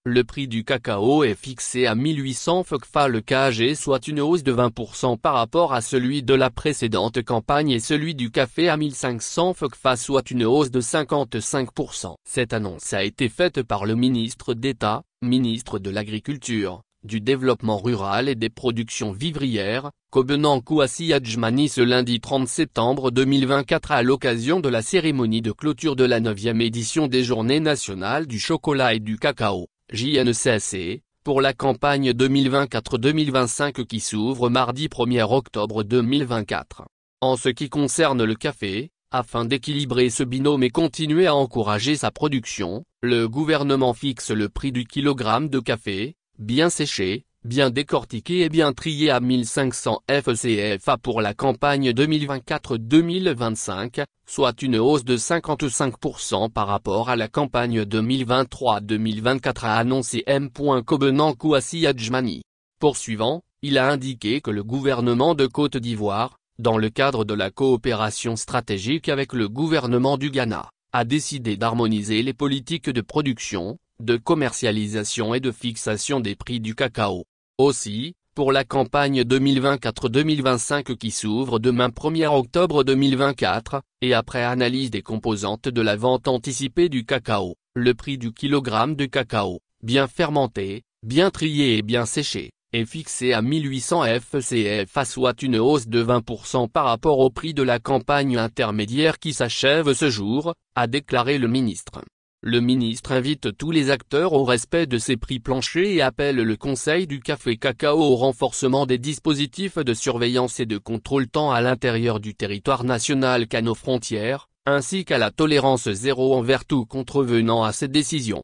le prix du cacao est fixé à 1800 FCFA le kg, soit une hausse de 20% par rapport à celui de la précédente campagne, et celui du café à 1500 FCFA, soit une hausse de 55%. Cette annonce a été faite par le ministre d'État, ministre de l'Agriculture, du Développement rural et des productions vivrières, Kobenan Kouassi Adjmani, ce lundi 30 septembre 2024 à l'occasion de la cérémonie de clôture de la 9e édition des Journées nationales du chocolat et du cacao, JNCC, pour la campagne 2024-2025 qui s'ouvre mardi 1er octobre 2024. En ce qui concerne le café, afin d'équilibrer ce binôme et continuer à encourager sa production, le gouvernement fixe le prix du kilogramme de café, bien séché, bien décortiqué et bien trié à 1500 FCFA pour la campagne 2024-2025, soit une hausse de 55% par rapport à la campagne 2023-2024, a annoncé M. Kobenan Kouassi Adjmani. Poursuivant, il a indiqué que le gouvernement de Côte d'Ivoire, dans le cadre de la coopération stratégique avec le gouvernement du Ghana, a décidé d'harmoniser les politiques de production, de commercialisation et de fixation des prix du cacao. Aussi, pour la campagne 2024-2025 qui s'ouvre demain 1er octobre 2024, et après analyse des composantes de la vente anticipée du cacao, le prix du kilogramme de cacao, bien fermenté, bien trié et bien séché, est fixé à 1800 FCFA, soit une hausse de 20% par rapport au prix de la campagne intermédiaire qui s'achève ce jour, a déclaré le ministre. Le ministre invite tous les acteurs au respect de ces prix planchers et appelle le Conseil du café-cacao au renforcement des dispositifs de surveillance et de contrôle tant à l'intérieur du territoire national qu'à nos frontières, ainsi qu'à la tolérance zéro envers tout contrevenant à ces décisions.